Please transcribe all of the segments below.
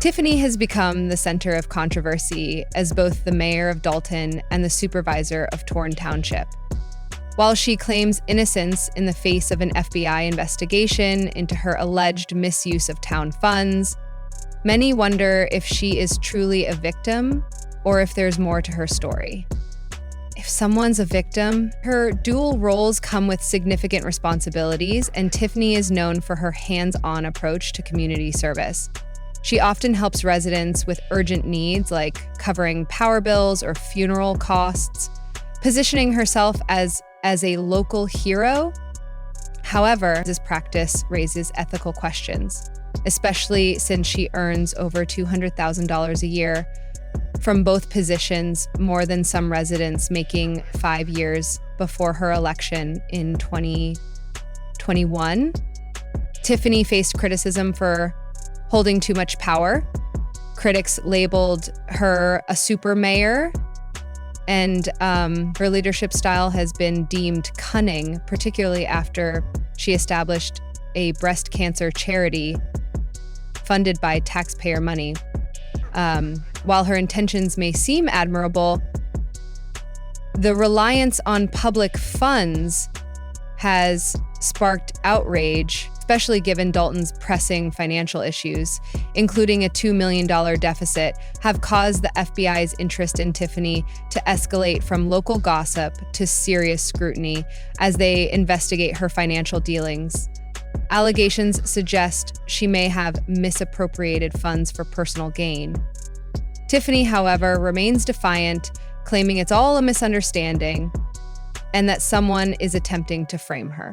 Tiffany has become the center of controversy as both the mayor of Dolton and the supervisor of Torn Township. While she claims innocence in the face of an FBI investigation into her alleged misuse of town funds, many wonder if she is truly a victim or if there's more to her story. If someone's a victim, her dual roles come with significant responsibilities, and Tiffany is known for her hands-on approach to community service. She often helps residents with urgent needs like covering power bills or funeral costs, positioning herself as a local hero. However, this practice raises ethical questions, especially since she earns over $200,000 a year from both positions, more than some residents making 5 years before her election in 2021. Tiffany faced criticism for holding too much power. Critics labeled her a super mayor, and her leadership style has been deemed cunning, particularly after she established a breast cancer charity funded by taxpayer money. While her intentions may seem admirable, the reliance on public funds has sparked outrage, especially given Dolton's pressing financial issues, including a $2 million deficit, have caused the FBI's interest in Tiffany to escalate from local gossip to serious scrutiny as they investigate her financial dealings. Allegations suggest she may have misappropriated funds for personal gain. Tiffany, however, remains defiant, claiming it's all a misunderstanding and that someone is attempting to frame her.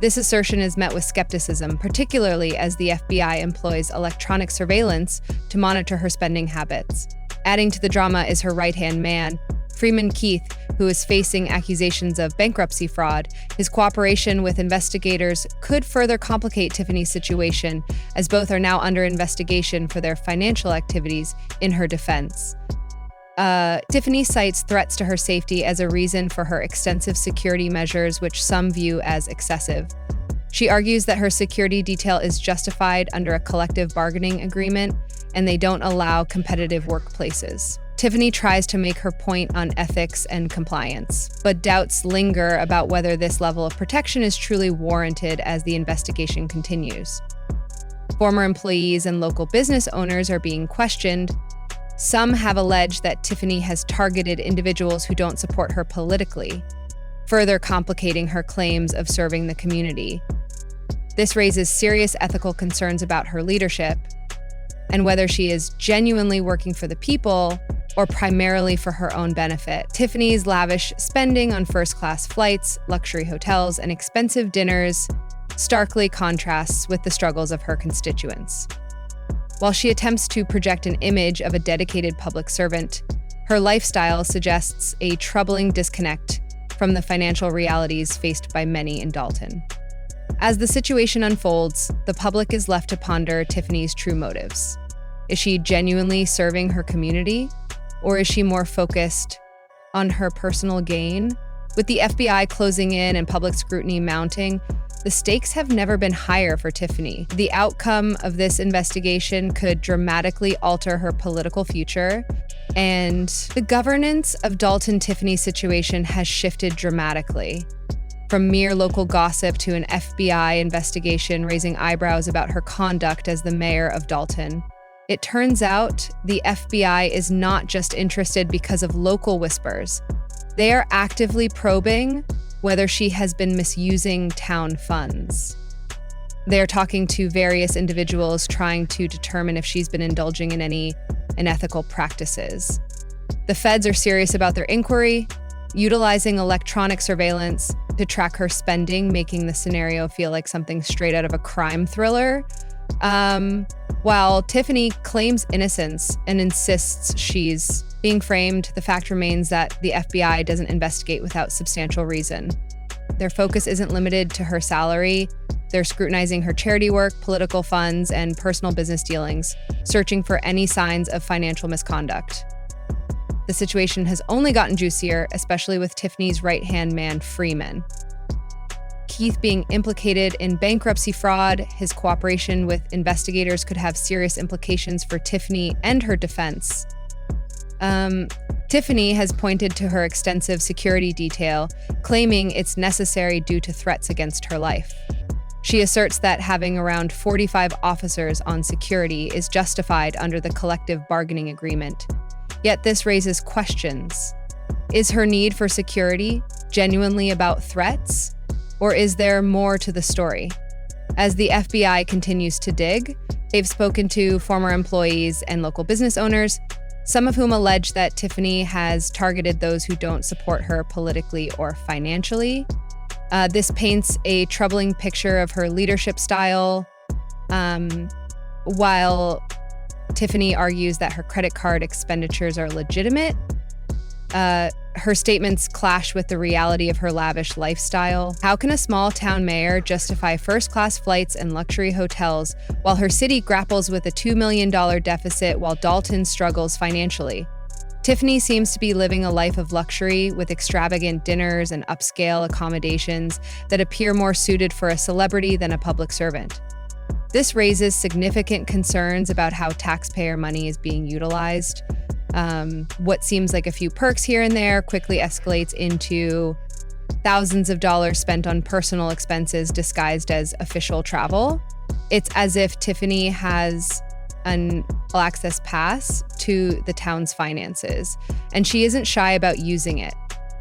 This assertion is met with skepticism, particularly as the FBI employs electronic surveillance to monitor her spending habits. Adding to the drama is her right-hand man, Freeman Keith, who is facing accusations of bankruptcy fraud. His cooperation with investigators could further complicate Tiffany's situation, as both are now under investigation for their financial activities in her defense. Tiffany cites threats to her safety as a reason for her extensive security measures, which some view as excessive. She argues that her security detail is justified under a collective bargaining agreement, and they don't allow competitive workplaces. Tiffany tries to make her point on ethics and compliance, but doubts linger about whether this level of protection is truly warranted as the investigation continues. Former employees and local business owners are being questioned. Some have alleged that Tiffany has targeted individuals who don't support her politically, further complicating her claims of serving the community. This raises serious ethical concerns about her leadership and whether she is genuinely working for the people or primarily for her own benefit. Tiffany's lavish spending on first-class flights, luxury hotels, and expensive dinners starkly contrasts with the struggles of her constituents. While she attempts to project an image of a dedicated public servant, her lifestyle suggests a troubling disconnect from the financial realities faced by many in Dolton. As the situation unfolds, the public is left to ponder Tiffany's true motives. Is she genuinely serving her community, or is she more focused on her personal gain? With the FBI closing in and public scrutiny mounting, the stakes have never been higher for Tiffany. The outcome of this investigation could dramatically alter her political future, and the governance of Dolton Tiffany's situation has shifted dramatically. From mere local gossip to an FBI investigation raising eyebrows about her conduct as the mayor of Dolton. It turns out the FBI is not just interested because of local whispers. They are actively probing whether she has been misusing town funds. They are talking to various individuals trying to determine if she's been indulging in any unethical practices. The feds are serious about their inquiry, utilizing electronic surveillance to track her spending, making the scenario feel like something straight out of a crime thriller. While Tiffany claims innocence and insists she's being framed, the fact remains that the FBI doesn't investigate without substantial reason. Their focus isn't limited to her salary. They're scrutinizing her charity work, political funds, and personal business dealings, searching for any signs of financial misconduct. The situation has only gotten juicier, especially with Tiffany's right-hand man, Freeman. Keith being implicated in bankruptcy fraud. His cooperation with investigators could have serious implications for Tiffany and her defense. Tiffany has pointed to her extensive security detail, claiming it's necessary due to threats against her life. She asserts that having around 45 officers on security is justified under the collective bargaining agreement. Yet this raises questions. Is her need for security genuinely about threats, or is there more to the story? As the FBI continues to dig, they've spoken to former employees and local business owners, some of whom allege that Tiffany has targeted those who don't support her politically or financially. This paints a troubling picture of her leadership style, while Tiffany argues that her credit card expenditures are legitimate. Her statements clash with the reality of her lavish lifestyle. How can a small town mayor justify first-class flights and luxury hotels while her city grapples with a $2 million deficit while Dolton struggles financially? Tiffany seems to be living a life of luxury with extravagant dinners and upscale accommodations that appear more suited for a celebrity than a public servant. This raises significant concerns about how taxpayer money is being utilized. What seems like a few perks here and there quickly escalates into thousands of dollars spent on personal expenses disguised as official travel. It's as if Tiffany has an all-access pass to the town's finances, and she isn't shy about using it.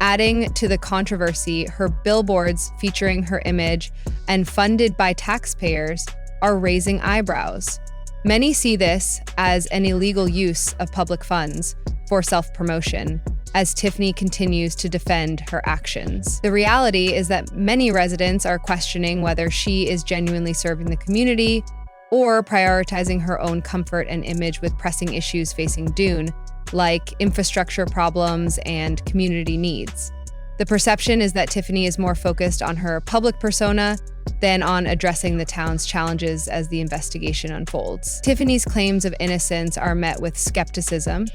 Adding to the controversy, her billboards featuring her image and funded by taxpayers are raising eyebrows. Many see this as an illegal use of public funds for self-promotion, as Tiffany continues to defend her actions. The reality is that many residents are questioning whether she is genuinely serving the community or prioritizing her own comfort and image with pressing issues facing Dune, like infrastructure problems and community needs. The perception is that Tiffany is more focused on her public persona than on addressing the town's challenges as the investigation unfolds. Tiffany's claims of innocence are met with skepticism.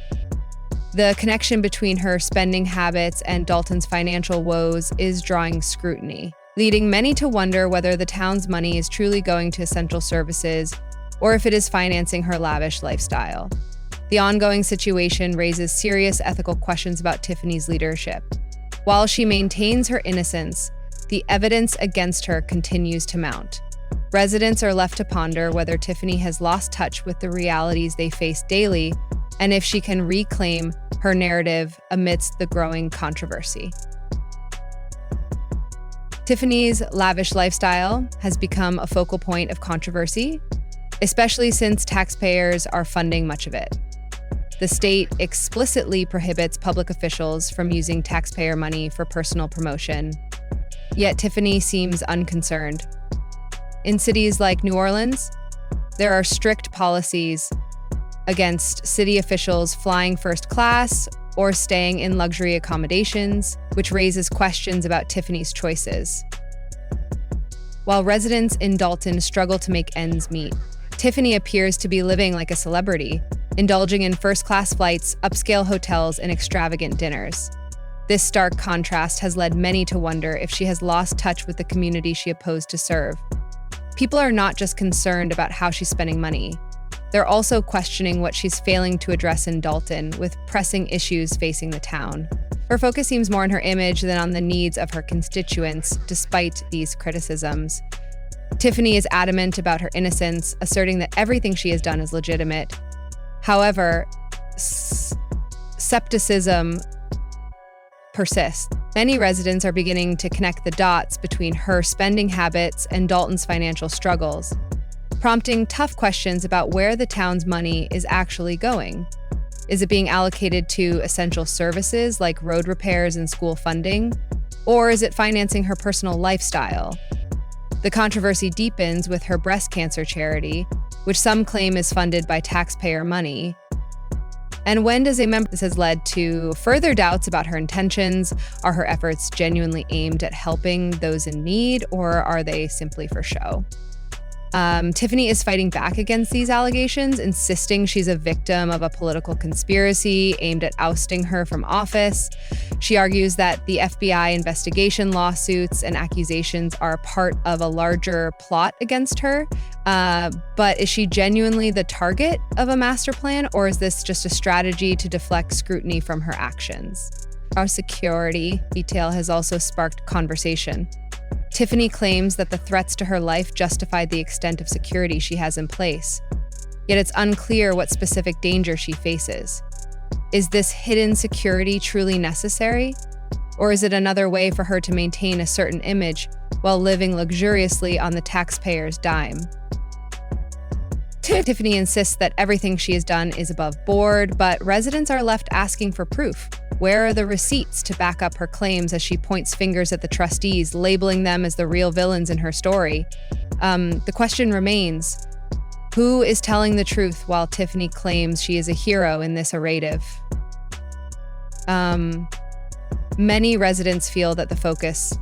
The connection between her spending habits and Dolton's financial woes is drawing scrutiny, leading many to wonder whether the town's money is truly going to essential services or if it is financing her lavish lifestyle. The ongoing situation raises serious ethical questions about Tiffany's leadership. While she maintains her innocence, the evidence against her continues to mount. Residents are left to ponder whether Tiffany has lost touch with the realities they face daily and if she can reclaim her narrative amidst the growing controversy. Tiffany's lavish lifestyle has become a focal point of controversy, especially since taxpayers are funding much of it. The state explicitly prohibits public officials from using taxpayer money for personal promotion, yet Tiffany seems unconcerned. In cities like New Orleans, there are strict policies against city officials flying first class or staying in luxury accommodations, which raises questions about Tiffany's choices. While residents in Dolton struggle to make ends meet, Tiffany appears to be living like a celebrity, indulging in first-class flights, upscale hotels, and extravagant dinners. This stark contrast has led many to wonder if she has lost touch with the community she opposed to serve. People are not just concerned about how she's spending money. They're also questioning what she's failing to address in Dolton, with pressing issues facing the town. Her focus seems more on her image than on the needs of her constituents, despite these criticisms. Tiffany is adamant about her innocence, asserting that everything she has done is legitimate. However, skepticism persists. Many residents are beginning to connect the dots between her spending habits and Dolton's financial struggles, prompting tough questions about where the town's money is actually going. Is it being allocated to essential services like road repairs and school funding? Or is it financing her personal lifestyle? The controversy deepens with her breast cancer charity, which some claim is funded by taxpayer money. And when does a member? This has led to further doubts about her intentions. Are her efforts genuinely aimed at helping those in need, or are they simply for show? Tiffany is fighting back against these allegations, insisting she's a victim of a political conspiracy aimed at ousting her from office. She argues that the FBI investigation lawsuits and accusations are part of a larger plot against her. But is she genuinely the target of a master plan, or is this just a strategy to deflect scrutiny from her actions? Our security detail has also sparked conversation. Tiffany claims that the threats to her life justified the extent of security she has in place. Yet it's unclear what specific danger she faces. Is this hidden security truly necessary? Or is it another way for her to maintain a certain image while living luxuriously on the taxpayer's dime? Tiffany insists that everything she has done is above board, but residents are left asking for proof. Where are the receipts to back up her claims as she points fingers at the trustees, labeling them as the real villains in her story? The question remains, who is telling the truth while Tiffany claims she is a hero in this narrative? Many residents feel that the focus,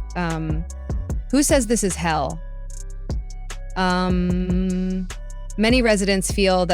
who says this is hell? Many residents feel that